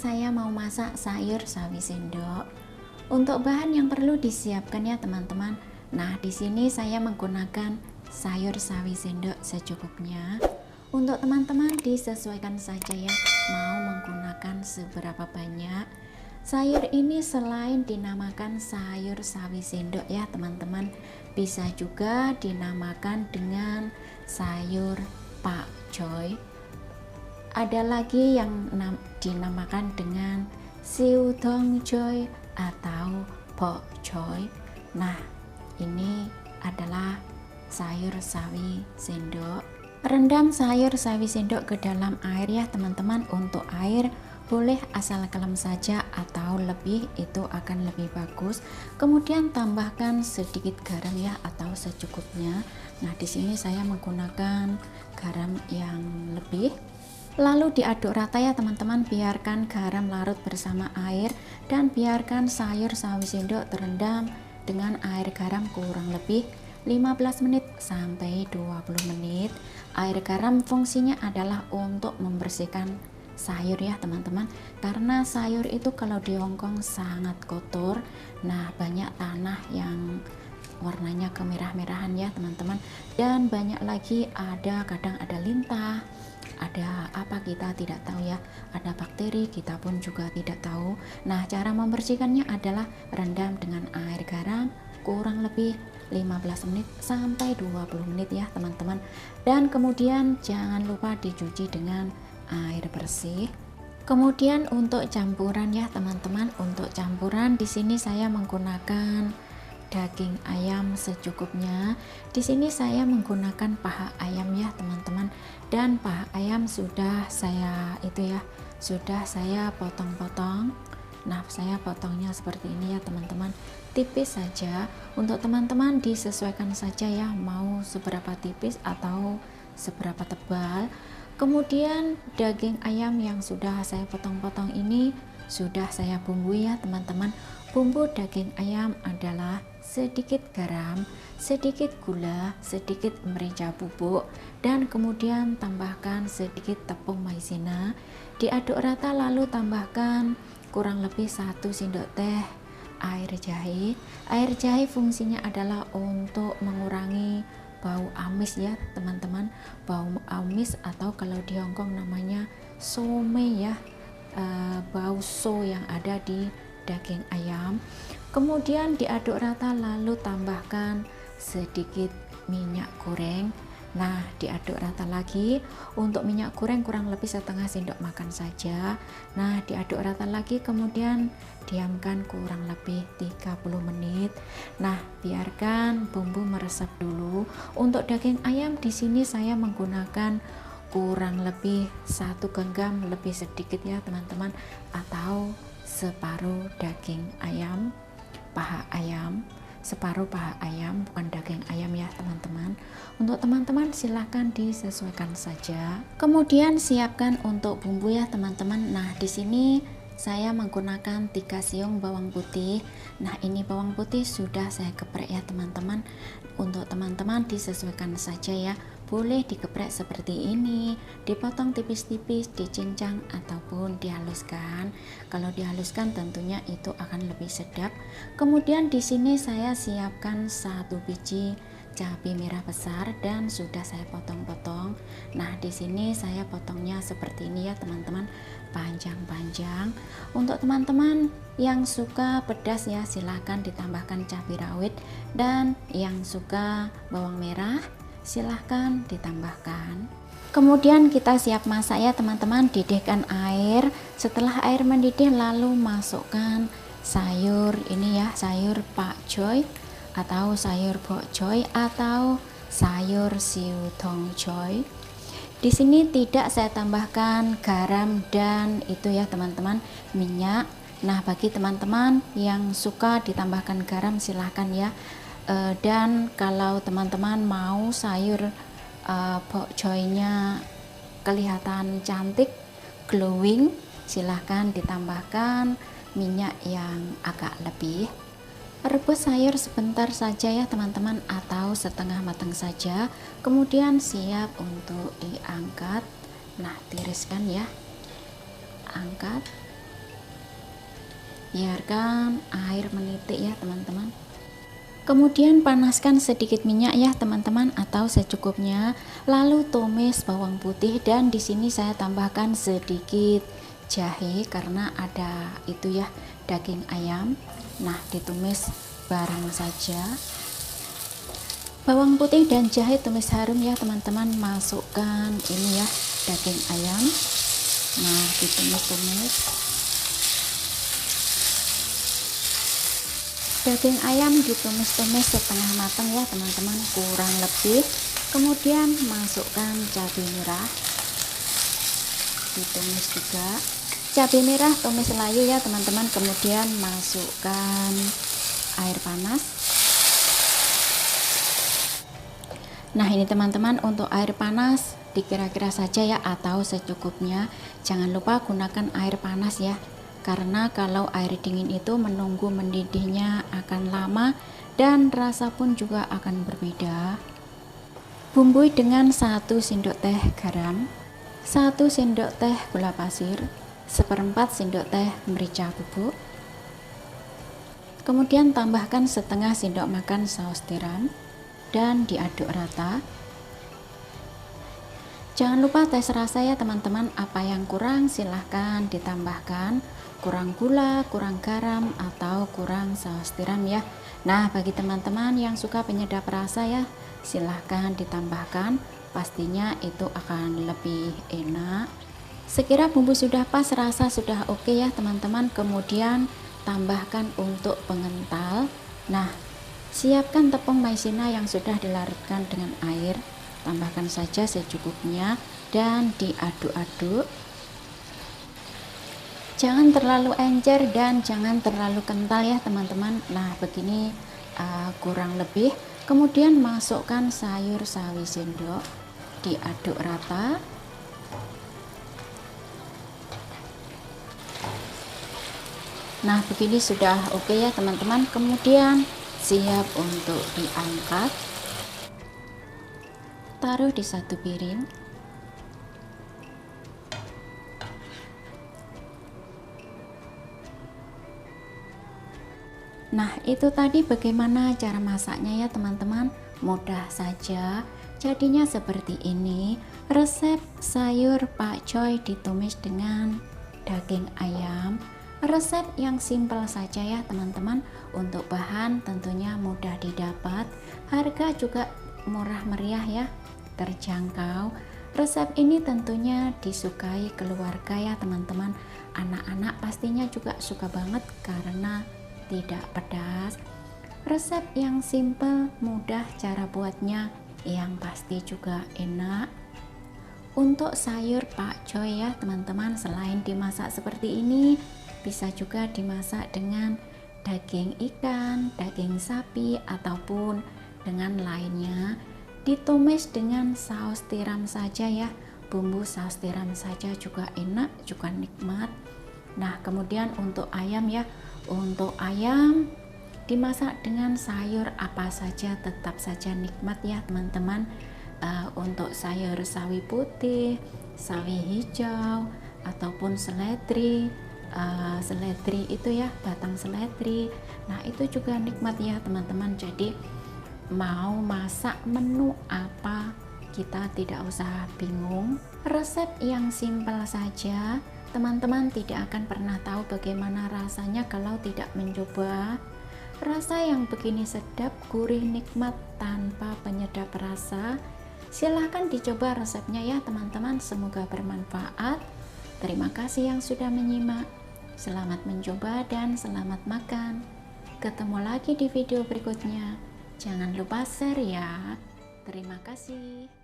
saya mau masak sayur sawi sendok. Untuk bahan yang perlu disiapkan ya teman-teman. Nah, di sini saya menggunakan sayur sawi sendok secukupnya. Untuk teman-teman disesuaikan saja ya, mau menggunakan seberapa banyak. Sayur ini selain dinamakan sayur sawi sendok ya teman-teman, bisa juga dinamakan dengan sayur pakcoy. Ada lagi yang dinamakan dengan siu dong choy atau bok choy. Nah, ini adalah sayur sawi sendok. Rendam sayur sawi sendok ke dalam air ya teman-teman. Untuk air boleh asal kelem saja atau lebih, itu akan lebih bagus. Kemudian tambahkan sedikit garam ya atau secukupnya. Nah, di sini saya menggunakan garam yang lebih. Lalu diaduk rata ya teman-teman, biarkan garam larut bersama air dan biarkan sayur sawi sendok terendam dengan air garam kurang lebih 15 menit sampai 20 menit. Air garam fungsinya adalah untuk membersihkan sayur ya teman-teman, karena sayur itu kalau diongkong sangat kotor. Nah, banyak tanah yang warnanya kemerah-merahan ya teman-teman, dan banyak lagi kadang ada lintah, ada apa kita tidak tahu ya, ada bakteri kita pun juga tidak tahu. Nah, cara membersihkannya adalah rendam dengan air garam kurang lebih 15 menit sampai 20 menit ya teman-teman, dan kemudian jangan lupa dicuci dengan air bersih. Kemudian untuk campuran ya teman-teman, untuk campuran di sini saya menggunakan daging ayam secukupnya. Di sini saya menggunakan paha ayam ya teman-teman, dan paha ayam sudah saya potong-potong. Nah, saya potongnya seperti ini ya teman-teman, tipis saja. Untuk teman-teman disesuaikan saja ya, mau seberapa tipis atau seberapa tebal. Kemudian daging ayam yang sudah saya potong-potong ini sudah saya bumbui ya teman-teman. Bumbu daging ayam adalah sedikit garam, sedikit gula, sedikit merica bubuk, dan kemudian tambahkan sedikit tepung maizena. Diaduk rata lalu tambahkan kurang lebih 1 sendok teh air jahe. Air jahe fungsinya adalah untuk mengurangi bau amis ya teman-teman, bau amis atau kalau di Hongkong namanya some ya, bau so yang ada di daging ayam. Kemudian diaduk rata lalu tambahkan sedikit minyak goreng. Nah, diaduk rata lagi. Untuk minyak goreng kurang lebih setengah sendok makan saja. Nah, diaduk rata lagi, kemudian diamkan kurang lebih 30 menit. Nah, biarkan bumbu meresap dulu. Untuk daging ayam di sini saya menggunakan kurang lebih 1 genggam lebih sedikit ya teman-teman, atau separuh daging ayam, paha ayam, separuh paha ayam, bukan daging ayam ya teman-teman. Untuk teman-teman silahkan disesuaikan saja. Kemudian siapkan untuk bumbu ya teman-teman. Nah, di sini saya menggunakan 3 siung bawang putih. Nah, ini bawang putih sudah saya geprek ya teman-teman. Untuk teman-teman disesuaikan saja ya, boleh digeprek seperti ini, dipotong tipis-tipis, dicincang ataupun dihaluskan. Kalau dihaluskan tentunya itu akan lebih sedap. Kemudian di sini saya siapkan 1 biji cabai merah besar dan sudah saya potong-potong. Nah, di sini saya potongnya seperti ini ya teman-teman, panjang-panjang. Untuk teman-teman yang suka pedas ya, silahkan ditambahkan cabai rawit, dan yang suka bawang merah silahkan ditambahkan. Kemudian kita siap masak ya teman-teman. Didihkan air. Setelah air mendidih lalu masukkan sayur ini ya, sayur pakcoy atau sayur bok choy atau sayur siu dong choy. Di sini tidak saya tambahkan garam dan itu ya teman-teman, minyak. Nah, bagi teman-teman yang suka ditambahkan garam silahkan ya. Dan kalau teman-teman mau sayur bok choy-nya kelihatan cantik, glowing, silahkan ditambahkan minyak yang agak lebih. Rebus sayur sebentar saja ya teman-teman, atau setengah matang saja. Kemudian siap untuk diangkat. Nah, tiriskan ya, angkat. biarkan air menitik ya teman-teman. Kemudian panaskan sedikit minyak ya teman-teman atau secukupnya, lalu tumis bawang putih dan di sini saya tambahkan sedikit jahe karena ada itu ya daging ayam. Nah, ditumis bareng saja. Bawang putih dan jahe tumis harum ya teman-teman. Masukkan ini ya daging ayam. Nah, ditumis-tumis. Daging ayam ditumis-tumis setengah matang ya teman-teman, kurang lebih. Kemudian masukkan cabai merah, ditumis juga. Cabai merah tumis layu ya teman-teman. Kemudian masukkan air panas. Nah, ini teman-teman, untuk air panas dikira-kira saja ya atau secukupnya. Jangan lupa gunakan air panas ya, karena kalau air dingin itu menunggu mendidihnya akan lama dan rasa pun juga akan berbeda. Bumbui dengan 1 sendok teh garam, 1 sendok teh gula pasir, 1/4 sendok teh merica bubuk. Kemudian tambahkan setengah sendok makan saus tiram dan diaduk rata. Jangan lupa tes rasa ya teman-teman, apa yang kurang silahkan ditambahkan, kurang gula, kurang garam, atau kurang saus tiram ya. Nah, bagi teman-teman yang suka penyedap rasa ya, silahkan ditambahkan, pastinya itu akan lebih enak. Sekira bumbu sudah pas, rasa sudah oke ya teman-teman, kemudian tambahkan untuk pengental. Nah, siapkan tepung maizena yang sudah dilarutkan dengan air. Tambahkan saja secukupnya dan diaduk-aduk. Jangan terlalu encer dan jangan terlalu kental ya teman-teman. Nah, begini kurang lebih. Kemudian masukkan sayur sawi sendok, diaduk rata. Nah, begini sudah oke ya teman-teman. Kemudian siap untuk diangkat. Taruh di satu piring. Nah, itu tadi bagaimana cara masaknya ya teman-teman. Mudah saja. Jadinya seperti ini. Resep sayur pakcoy ditumis dengan daging ayam. Resep yang simpel saja ya teman-teman. Untuk bahan tentunya mudah didapat. Harga juga murah meriah ya, terjangkau. Resep ini tentunya disukai keluarga ya teman-teman. Anak-anak pastinya juga suka banget karena tidak pedas. Resep yang simple, mudah cara buatnya, yang pasti juga enak. Untuk sayur pakcoy ya teman-teman, selain dimasak seperti ini, bisa juga dimasak dengan daging ikan, daging sapi, ataupun dengan lainnya. Ditumis dengan saus tiram saja ya, bumbu saus tiram saja juga enak, juga nikmat. Nah, kemudian untuk ayam ya, untuk ayam dimasak dengan sayur apa saja tetap saja nikmat ya teman-teman. Untuk sayur sawi putih, sawi hijau, ataupun seledri, seledri itu ya, batang seledri, nah itu juga nikmat ya teman-teman. Jadi mau masak menu apa, kita tidak usah bingung. Resep yang simpel saja, teman-teman tidak akan pernah tahu bagaimana rasanya kalau tidak mencoba. Rasa yang begini sedap, gurih, nikmat tanpa penyedap rasa. Silahkan dicoba resepnya ya teman-teman, semoga bermanfaat. Terima kasih yang sudah menyimak. Selamat mencoba dan selamat makan. Ketemu lagi di video berikutnya. Jangan lupa share ya. Terima kasih.